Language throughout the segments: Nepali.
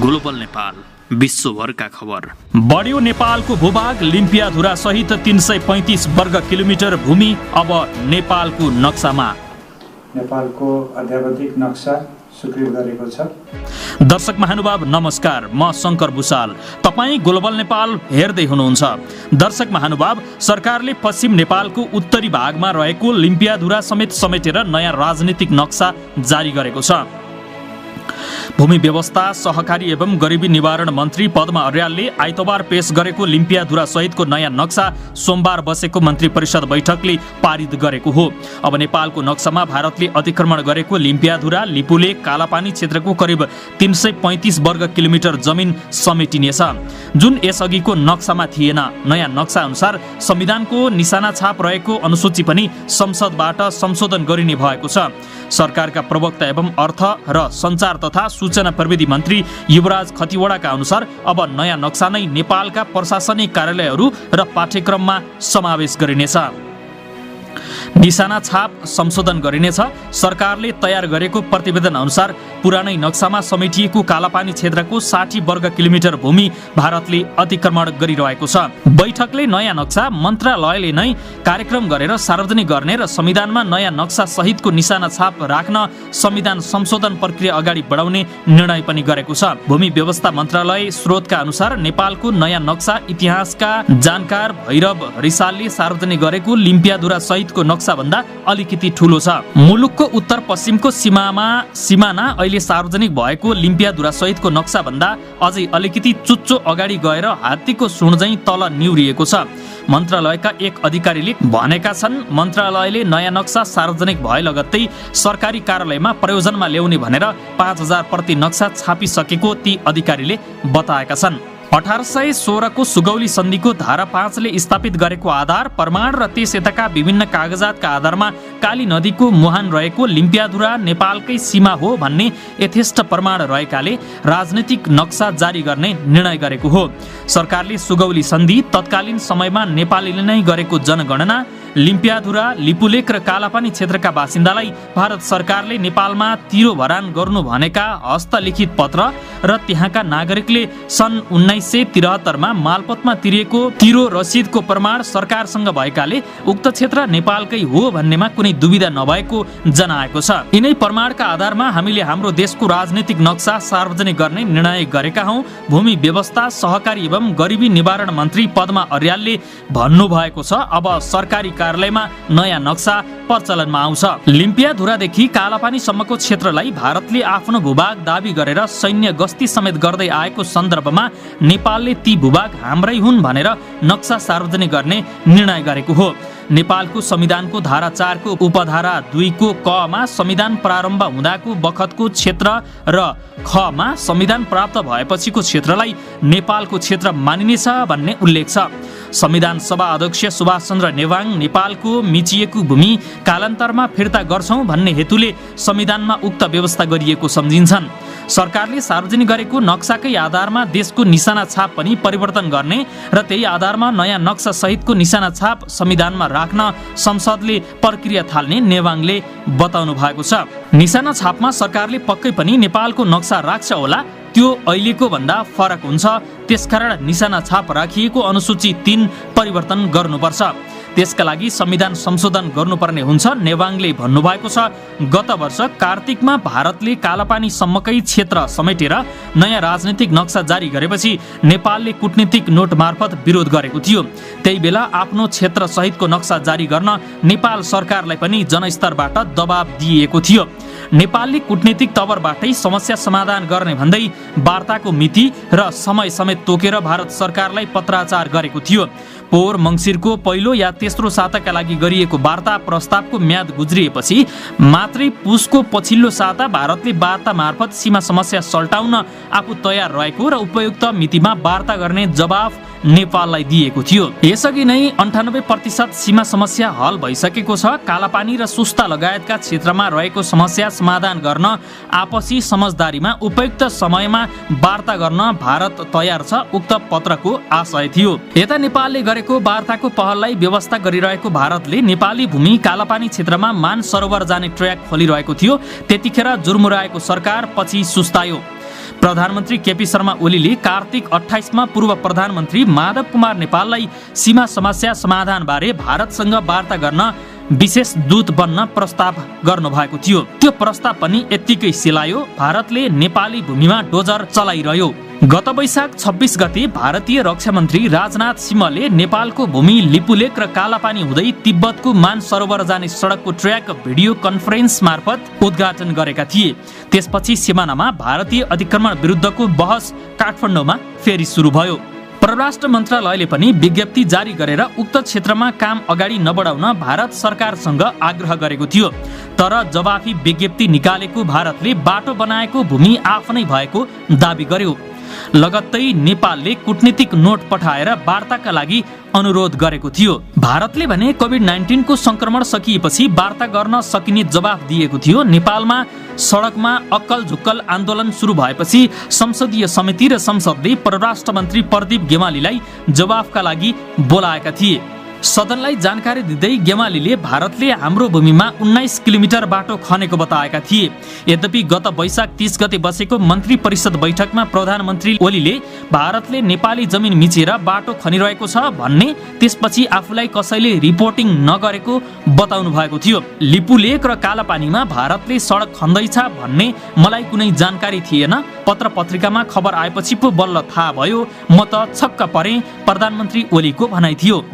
ग्लोबल नेपाल, विश्वभरका खबर। बढ्यो नेपालको भूभाग, लिम्पियाधुरा सहित 335 वर्ग किलोमिटर भूमि अब नेपालको नक्सामा। नेपालको अध्यावधिक नक्सा स्वीकृत गरेको छ। दर्शक महानुभाव नमस्कार, म शङ्कर भुषाल। तपाईँ ग्लोबल नेपाल हेर्दै हुनुहुन्छ। दर्शक महानुभाव, सरकारले पश्चिम नेपालको उत्तरी भागमा रहेको लिम्पियाधुरा समेत समेटेर नयाँ राजनीतिक नक्सा जारी गरेको छ। भूमि व्यवस्था, सहकारी एवं गरिबी निवारण मन्त्री पद्मा अर्यालले आइतबार पेश गरेको लिम्पियाधुरा सहितको नयाँ नक्सा सोमबार बसेको मन्त्री परिषद बैठकले पारित गरेको हो। अब नेपालको नक्सामा भारतले अतिक्रमण गरेको लिम्पियाधुरा, लिपुले, कालापानी क्षेत्रको करिब 335 वर्ग किलोमिटर जमिन समेटिनेछ, जुन यसअघिको नक्सामा थिएन। नयाँ नक्सा अनुसार संविधानको निशाना छाप रहेको अनुसूची पनि संसदबाट संशोधन गरिने भएको छ। सरकारका प्रवक्ता एवं अर्थ र सञ्चार तथा सूचना प्रविधि मन्त्री युवराज खतिवडाका अनुसार अब नयाँ नक्सा नै नेपालका प्रशासनिक कार्यालयहरू र पाठ्यक्रममा समावेश गरिनेछ। निशाना छाप संशोधन गरिनेछ। सरकारले तयार गरेको प्रतिवेदन अनुसार पुरानै नक्सामा समेटिएको कालापानी क्षेत्रको 60 वर्ग किलोमिटर भूमि भारतले अतिक्रमण गरिरहेको छ। बैठकले नयाँ नक्सा मन्त्रालयले नै कार्यक्रम गरेर सार्वजनिक गर्ने र संविधानमा नयाँ नक्सा सहितको निशाना छाप राख्न संविधान संशोधन प्रक्रिया अगाडि बढाउने निर्णय पनि गरेको छ। भूमि व्यवस्था मन्त्रालय स्रोतका अनुसार नेपालको नयाँ नक्सा इतिहासका जानकार भैरव रिसालले सार्वजनिक गरेको लिम्पियाधुरा सहितको नक्सा भन्दा अलिकति ठूलो छ। मुलुकको उत्तर पश्चिमको सिमाना अहिले सार्वजनिक भएको लिम्पियाधुरा सहितको नक्सा भन्दा अझै अलिकति चुच्चो अगाडि गएर हात्तीको सुँड झैं तल निहुरिएको छ। मन्त्रालयका एक अधिकारीले भनेका छन्, मन्त्रालयले नयाँ नक्सा सार्वजनिक भए लगत्तै सरकारी कार्यालयमा प्रयोजनमा ल्याउने भनेर 5000 प्रति नक्सा छापिसकेको ती अधिकारीले बताएका छन्। 1816 को सुगौली सन्धिको धारा 5 ले स्थापित गरेको आधार प्रमाण र त्यस यताका विभिन्न कागजातका आधारमा काली नदीको मुहान रहेको लिम्पियाधुरा नेपालकै सीमा हो भन्ने यथेष्ट प्रमाण रहेकाले राजनीतिक नक्सा जारी गर्ने निर्णय गरेको हो। सरकारले सुगौली सन्धि, तत्कालीन समयमा नेपालीले नै गरेको जनगणना, लिम्पियाधुरा, लिपुलेक र कालापानी क्षेत्रका बासिन्दालाई भारत सरकारले नेपालमा तिरो भरान गर्नु भनेका हस्तलिखित पत्र र त्यहाँका नागरिकले सन् 1973 मा मालपोतमा तिरेको तिरो रसिदको प्रमाण सरकारसँग भएकाले उक्त क्षेत्र नेपालकै हो भन्नेमा कुनै दुविधा नभएको जनाएको छ। यिनै प्रमाणका आधारमा हामीले हाम्रो देशको राजनीतिक नक्सा सार्वजनिक गर्ने निर्णय गरेका हौं। भूमि व्यवस्था, सहकारी एवं गरिबी निवारण मन्त्री पद्मा अर्यालले भन्नुभएको छ, अब सरकारी कार्यालयमा नयाँ नक्सा प्रचलनमा आउँछ। लिम्पियाधुरादेखि कालापानीसम्मको क्षेत्रलाई भारतले आफ्नो भूभाग दाबी गरेर सैन्य गस्ती समेत गर्दै आएको सन्दर्भमा नेपालले ती भूभाग हाम्रै हुन् भनेर नक्सा सार्वजनिक गर्ने निर्णय गरेको हो। नेपालको संविधानको धारा 4 को उपधारा 2 को क मा संविधान प्रारम्भ हुँदाको बखतको क्षेत्र र ख मा संविधान प्राप्त भएपछिको क्षेत्रलाई नेपालको क्षेत्र मानिनेछ भन्ने उल्लेख छ। संविधान सभा अध्यक्ष सुभाष चन्द्र नेवाङ नेपालको मिचिएको भूमि कालान्तरमा फिर्ता गर्छौं भन्ने हेतुले संविधानमा उक्त व्यवस्था गरिएको सम्झिन्छन्। सरकारले सार्वजनिक गरेको नक्साकै आधारमा देशको निशाना छाप पनि परिवर्तन गर्ने र त्यही आधारमा नयाँ नक्सा सहितको निशाना छाप संविधानमा राख्न संसदले प्रक्रिया थाल्ने नेवाङले बताउनु भएको छ। निशाना छापमा सरकारले पक्कै पनि नेपालको नक्सा राख्छ होला, त्यो अहिलेको भन्दा फरक हुन्छ। त्यसकारण निशाना छाप राखिएको अनुसूची 3 परिवर्तन गर्नुपर्छ। त्यसका लागि संविधान संशोधन गर्नुपर्ने हुन्छ, नेवाङले भन्नुभएको छ। गत वर्ष कार्तिकमा भारतले कालापानी सम्मकै क्षेत्र समेटेर नयाँ राजनीतिक नक्सा जारी गरेपछि नेपालले कूटनीतिक नोट मार्फत विरोध गरेको थियो। त्यही बेला आफ्नो क्षेत्र सहितको नक्सा जारी गर्न नेपाल सरकारलाई पनि जनस्तरबाट दबाब दिएको थियो। नेपालले कूटनीतिक तवरबाटै समस्या समाधान गर्ने भन्दै वार्ताको मिति र समय समेत तोकेर भारत सरकारलाई पत्राचार गरेको थियो। पोहोर मङ्सिरको पहिलो या तेस्रो साताका लागि गरिएको वार्ता प्रस्तावको म्याद गुज्रिएपछि मात्रै पुसको पछिल्लो साता भारतले वार्ता मार्फत सीमा समस्या सल्टाउन आफू तयार रहेको र उपयुक्त मितिमा वार्ता गर्ने जवाफ नेपाललाई दिएको थियो। यसअघि नै 98% सीमा समस्या हल भइसकेको छ। कालापानी र सुस्ता लगायतका क्षेत्रमा रहेको समस्या समाधान गर्न आपसी समझदारीमा उपयुक्त समयमा वार्ता गर्न भारत तयार छ, उक्त पत्रको आशय थियो। यता नेपालले गरेको वार्ताको पहललाई व्यवस्था गरिरहेको भारतले नेपाली भूमि कालापानी क्षेत्रमा मान सरोवर जाने ट्र्याक खोलिरहेको थियो। त्यतिखेर जुर्मुराएको सरकार पछि सुस्तायो। प्रधानमन्त्री केपी शर्मा ओलीले कार्तिक 28 मा पूर्व प्रधानमन्त्री माधव कुमार नेपाललाई सीमा समस्या समाधानबारे भारतसँग वार्ता गर्न विशेष दूत बन्न प्रस्ताव गर्नुभएको थियो। त्यो प्रस्ताव पनि यत्तिकै सिलायो। भारतले नेपाली भूमिमा डोजर चलाइरह्यो। गत वैशाख 26 गते भारतीय रक्षा मन्त्री राजनाथ सिंहले नेपालको भूमि लिपुलेक र कालापानी हुँदै तिब्बतको मानसरोवर जाने सडकको ट्र्याक भिडियो कन्फरेन्स मार्फत उद्घाटन गरेका थिए। त्यसपछि सिमानामा भारतीय अतिक्रमण विरुद्धको बहस काठमाडौँमा फेरि सुरु भयो। परराष्ट्र मन्त्रालयले पनि विज्ञप्ति जारी गरेर उक्त क्षेत्रमा काम अगाडि नबढाउन भारत सरकारसँग आग्रह गरेको थियो। तर जवाफी विज्ञप्ति निकालेको भारतले बाटो बनाएको भूमि आफ्नै भएको दाबी गर्यो। लगत्तै नेपालले कूटनीतिक नोट पठाएर वार्ताका लागि अनुरोध गरेको थियो। भारतले भने कोभिड-19 को संक्रमण सकिएपछि वार्ता गर्न सकिने जवाफ दिएको थियो। नेपालमा सडकमा अक्कल झुक्कल आन्दोलन सुरु भएपछि संसदीय समिति र संसदले परराष्ट्र मन्त्री प्रदीप गेवालीलाई जवाफका लागि बोलाएका थिए। सदनलाई जानकारी दिँदै गेवालीले भारतले हाम्रो भूमिमा 19 किलोमिटर बाटो खनेको बताएका थिए। यद्यपि गत वैशाख 30 गते बसेको मन्त्री परिषद बैठकमा प्रधानमन्त्री ओलीले भारतले नेपाली जमिन मिचेर बाटो खनिरहेको छ भन्ने, त्यसपछि आफूलाई कसैले रिपोर्टिङ नगरेको बताउनु भएको थियो। लिपुलेक र कालापानीमा भारतले सडक खन्दैछ भन्ने मलाई कुनै जानकारी थिएन। पत्र पत्रिकामा खबर आएपछि पो बल्ल थाहा भयो। म त छक्क परेँ, प्रधानमन्त्री ओलीको भनाइ थियो।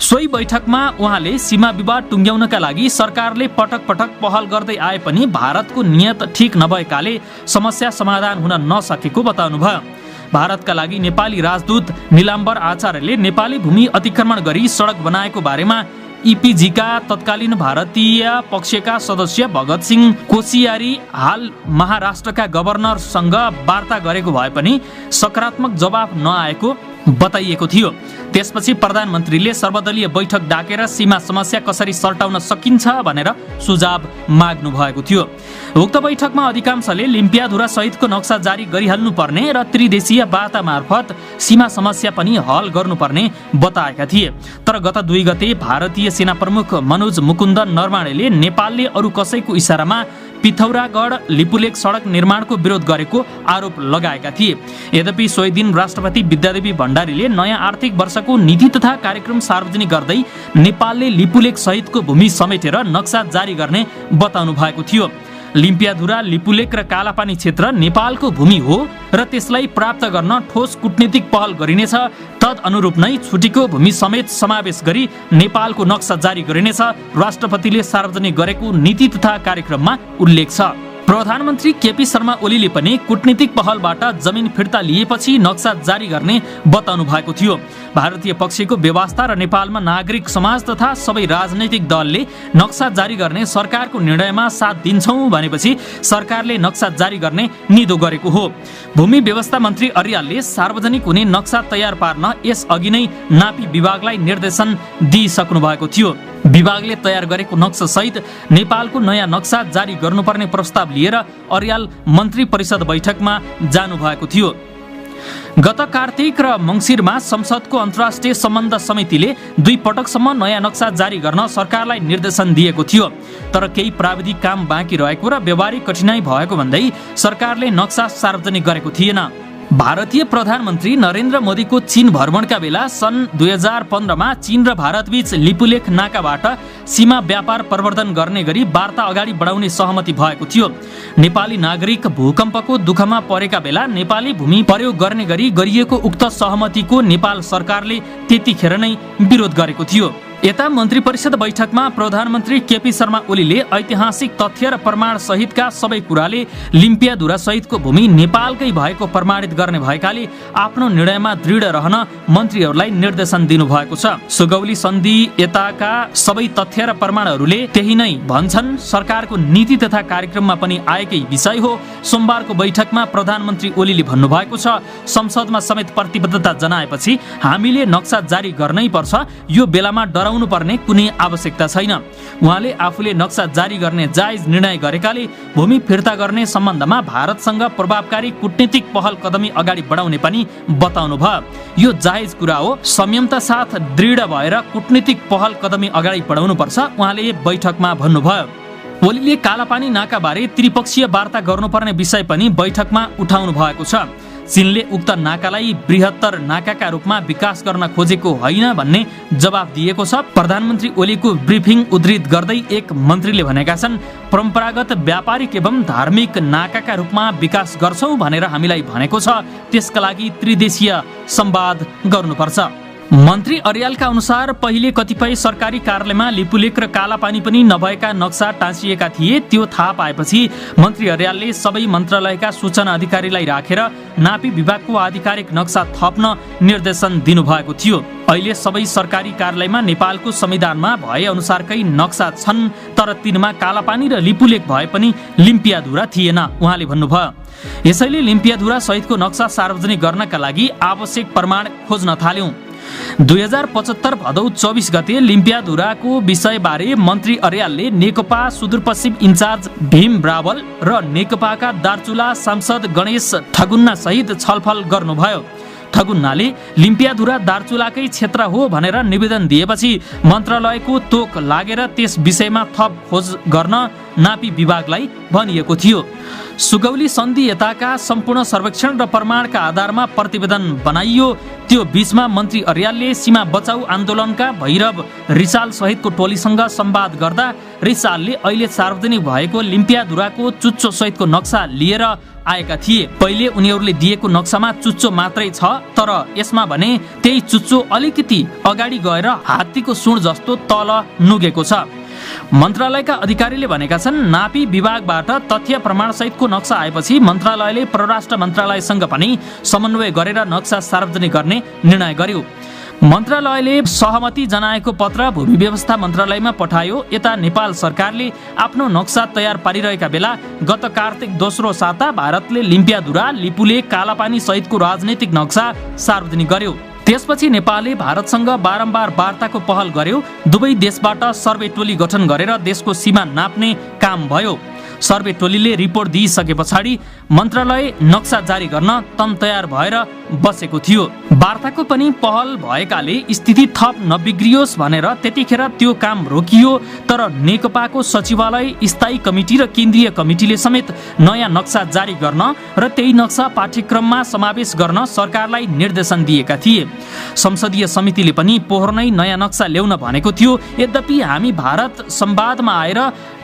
सोही बैठकमा उहाँले सीमा विवाद टुङ्ग्याउनका लागि सरकारले पटक पटक पहल गर्दै आए पनि भारतको नियत ठिक नभएकाले समस्या समाधान हुन नसकेको बताउनुभयो। भारतका लागि नेपाली राजदूत निलाम्बर आचार्यले नेपाली भूमि अतिक्रमण गरी सडक बनाएको बारेमा इपिजीका तत्कालीन भारतीय पक्षका सदस्य भगत सिंह कोसियारी हाल महाराष्ट्रका गभर्नरसँग वार्ता गरेको भए पनि सकारात्मक जवाफ नआएको बताइएको थियो। त्यसपछि प्रधानमन्त्रीले सर्वदलीय बैठक डाकेर सीमा समस्या कसरी सल्टाउन सकिन्छ भनेर सुझाव माग्नु भएको थियो। उक्त बैठकमा अधिकांशले लिम्पियाधुरा सहितको नक्सा जारी गरिहाल्नु पर्ने र त्रिदेशीय वार्ता मार्फत सीमा समस्या पनि हल गर्नुपर्ने बताएका थिए। तर गत 2 गते भारतीय सेना प्रमुख मनोज मुकुन्द नरवाणेले नेपालले अरू कसैको इसारामा पिथौरागढ लिपुलेक सडक निर्माणको विरोध गरेको आरोप लगाएका थिए। यद्यपि सोही दिन राष्ट्रपति विद्यादेवी भण्डारीले नयाँ आर्थिक वर्षको नीति तथा कार्यक्रम सार्वजनिक गर्दै नेपालले लिपुलेक सहितको भूमि समेटेर नक्सा जारी गर्ने बताउनु भएको थियो। लिम्पियाधुरा, लिपुलेक र कालापानी क्षेत्र नेपालको भूमि हो र त्यसलाई प्राप्त गर्न ठोस कूटनीतिक पहल गरिनेछ। तद अनुरूप नै छुटेको भूमि समेत समावेश गरी नेपालको नक्सा जारी गरिनेछ, राष्ट्रपतिले सार्वजनिक गरेको नीति तथा कार्यक्रममा उल्लेख छ। प्रधानमन्त्री केपी शर्मा ओलीले पनि कूटनीतिक पहलबाट जमिन फिर्ता लिएपछि नक्सा जारी गर्ने बताउनु भएको थियो। भारतीय पक्षको व्यवस्था र नेपालमा नागरिक समाज तथा सबै राजनैतिक दलले नक्सा जारी गर्ने सरकारको निर्णयमा साथ दिन्छौँ भनेपछि सरकारले नक्सा जारी गर्ने निधो गरेको हो। भूमि व्यवस्था मन्त्री अर्यालले सार्वजनिक हुने नक्सा तयार पार्न यस अघि नै नापी विभागलाई निर्देशन दिइसक्नु भएको थियो। विभागले तयार गरेको नक्सा सहित नेपालको नयाँ नक्सा जारी गर्नुपर्ने प्रस्ताव लिएर अर्याल मन्त्री परिषद बैठकमा जानु भएको थियो। गत कार्तिक र मङ्सिरमा संसदको अन्तर्राष्ट्रिय सम्बन्ध समितिले 2 पटकसम्म नयाँ नक्सा जारी गर्न सरकारलाई निर्देशन दिएको थियो। तर केही प्राविधिक काम बाँकी रहेको र व्यवहारिक कठिनाई भएको भन्दै सरकारले नक्सा सार्वजनिक गरेको थिएन। भारतीय प्रधानमन्त्री नरेन्द्र मोदीको चीन भ्रमणका बेला सन् 2015मा चीन र भारतबीच लिपुलेख नाकाबाट सीमा व्यापार प्रवर्धन गर्ने गरी वार्ता अगाडि बढाउने सहमति भएको थियो। नेपाली नागरिक भूकम्पको दुःखमा परेका बेला नेपाली भूमि प्रयोग गर्ने गरी गरिएको उक्त सहमतिको नेपाल सरकारले त्यतिखेर नै विरोध गरेको थियो। यता मन्त्री परिषद बैठकमा प्रधानमन्त्री केपी शर्मा ओलीले ऐतिहासिक तथ्य र प्रमाण सहितका सबै कुराले लिम्पियाधुरा सहितको भूमि नेपालकै भएको प्रमाणित गर्ने भएकाले आफ्नो निर्णयमा दृढ रहन मन्त्रीहरूलाई निर्देशन दिनुभएको छ। सुगौली सन्धि यताका सबै तथ्य र प्रमाणहरूले त्यही नै भन्छन्। सरकारको नीति तथा कार्यक्रममा पनि आएकै विषय हो। सोमबारको बैठकमा प्रधानमन्त्री ओलीले भन्नुभएको छ, संसदमा समेत प्रतिबद्धता जनाएपछि हामीले नक्सा जारी गर्नै पर्छ। यो बेलामा डराउनु पर्ने कुनै आवश्यकता छैन। उहाँले आफूले नक्सा जारी गर्ने जायज निर्णय गरेकाले भूमि फिर्ता गर्ने सम्बन्धमा भारतसँग प्रभावकारी कूटनीतिक पहल कदमी अगाडि बढाउने पनि बताउनु भयो। यो जायज कुरा हो। संयमता साथ दृढ भएर कूटनीतिक पहल कदमी अगाडि बढाउनु पर्छ, उहाँले बैठकमा भन्नुभयो। ओलीले कालापानी नाकाबारे त्रिपक्षीय वार्ता गर्नुपर्ने विषय पनि बैठकमा उठाउनु भएको छ। चीनले उक्त नाकालाई बृहत्तर नाकाका रूपमा विकास गर्न खोजेको होइन भन्ने जवाब दिएको छ। प्रधानमन्त्री ओलीको ब्रिफिङ उद्धृत गर्दै एक मन्त्रीले भनेका छन्, परम्परागत व्यापारिक एवं धार्मिक नाकाका रूपमा विकास गर्छौं भनेर हामीलाई भनेको छ, त्यसका लागि त्रिदेशीय संवाद गर्नुपर्छ। मन्त्री अर्यालका अनुसार पहिले कतिपय सरकारी कार्यालयमा लिपुलेख र कालापानी पनि नभएका नक्सा टाँसिएका थिए। त्यो थाहा पाएपछि मन्त्री अर्यालले सबै मन्त्रालयका सूचना अधिकारीलाई राखेर नापी विभागको आधिकारिक नक्सा थप्न निर्देशन दिनुभएको थियो। अहिले सबै सरकारी कार्यालयमा नेपालको संविधानमा भए अनुसारकै नक्सा छन्, तर तिनमा कालापानी र लिपुलेख भए पनि लिम्पियाधुरा थिएन उहाँले भन्नुभयो। यसैले लिम्पियाधुरा सहितको नक्सा सार्वजनिक गर्नका लागि आवश्यक प्रमाण खोज्न थाल्यौं। 2075 भदौ 24 गते लिम्पियाधुराको विषयबारे मन्त्री अर्यालले नेकपा सुदूरपश्चिम इन्चार्ज भीम ब्रावल र नेकपाका दार्चुला सांसद गणेश ठगुन्ना सहित छलफल गर्नुभयो। ठगुन्नाले लिम्पियाधुरा दार्चुलाकै क्षेत्र हो भनेर निवेदन दिएपछि मन्त्रालयको तोक लागेर त्यस विषयमा थप खोज गर्न नापी विभागलाई भनिएको थियो। सुगौली सन्धि यताका सम्पूर्ण सर्वेक्षण र प्रमाणका आधारमा प्रतिवेदन बनाइयो। त्यो बीचमा मन्त्री अर्यालले सीमा बचाउ आन्दोलनका भैरव रिसाल सहितको टोलीसँग संवाद गर्दा रिसालले अहिले सार्वजनिक भएको लिम्पियाधुराको चुच्चो सहितको नक्सा लिएर आएका थिए। पहिले उनीहरूले दिएको नक्सामा चुच्चो मात्रै छ, तर यसमा भने त्यही चुच्चो अलिकति अगाडि गएर हात्तीको सुँड जस्तो तल नुगेको छ। मन्त्रालयका अधिकारीले भनेका छन्, नापी विभागबाट तथ्य प्रमाण सहितको नक्सा आएपछि मन्त्रालयले परराष्ट्र मन्त्रालयसँग पनि समन्वय गरेर नक्सा सार्वजनिक गर्ने निर्णय गर्यो। मन्त्रालयले सहमति जनाएको पत्र भूमि व्यवस्था मन्त्रालयमा पठायो। यता नेपाल सरकारले आफ्नो नक्सा तयार पारिरहेका बेला गत कार्तिक दोस्रो साता भारतले लिम्पियाधुरा, लिपुलेख, कालापानी सहितको राजनैतिक नक्सा सार्वजनिक गर्यो। त्यसपछि नेपालले भारतसँग बारम्बार वार्ताको पहल गर्यो। दुवै देशबाट सर्वे टोली गठन गरेर देशको सीमा नाप्ने काम भयो। सर्वे टोलीले रिपोर्ट दिइसके पछाडि मन्त्रालय नक्सा जारी गर्न तन तयार भएर बसेको थियो। वार्ताको पनि पहल भएकाले स्थिति थप नबिग्रियोस् भनेर त्यतिखेर त्यो काम रोकियो। तर नेकपाको सचिवालय, स्थायी कमिटी र केन्द्रीय कमिटीले समेत नयाँ नक्सा जारी गर्न र त्यही नक्सा पाठ्यक्रममा समावेश गर्न सरकारलाई निर्देशन दिएका थिए। संसदीय समितिले पनि पोहोर नै नयाँ नक्सा ल्याउन भनेको थियो। यद्यपि हामी भारत संवादमा आएर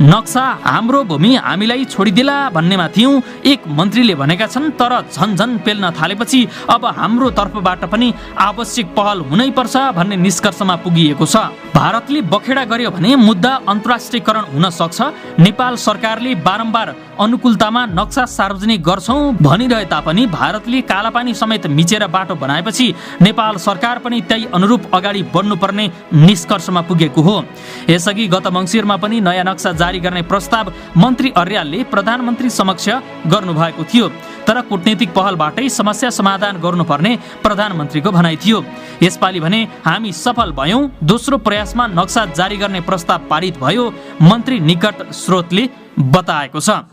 नक्सा हाम्रो भूमि हामीलाई छोडिदेला भन्नेमा थियौं, एक मन्त्रीले भनेका छन्। तर झनझन पेल्न थालेपछि अब हाम्रो तर्फबाट पनि आवश्यक पहल हुनै पर्छ भन्ने निष्कर्षमा पुगिएको छ। भारतले बखेडा गर्यो भने मुद्दा अन्तर्राष्ट्रियकरण हुन सक्छ। नेपाल सरकारले बारम्बार अनुकूलतामा नक्सा सार्वजनिक गर्छौं भनिरहे तापनि भारतले कालापानी समेत मिचेर बाटो बनाएपछि नेपाल सरकार पनि त्यही अनुरूप अगाडि बढ्नुपर्ने निष्कर्षमा पुगेको हो। यसअघि गत मङ्सिरमा पनि नयाँ नक्सा जारी गर्ने प्रस्ताव मन्त्री अर्यालले प्रधानमन्त्री समक्ष गर्नुभएको थियो। तर कूटनीतिक पहलबाटै समस्या समाधान गर्नुपर्ने प्रधानमन्त्रीको भनाइ थियो। यसपालि भने हामी सफल भयौं, दोस्रो प्रयासमा नक्सा जारी गर्ने प्रस्ताव पारित भयो, मन्त्री निकट स्रोतले बताएको छ।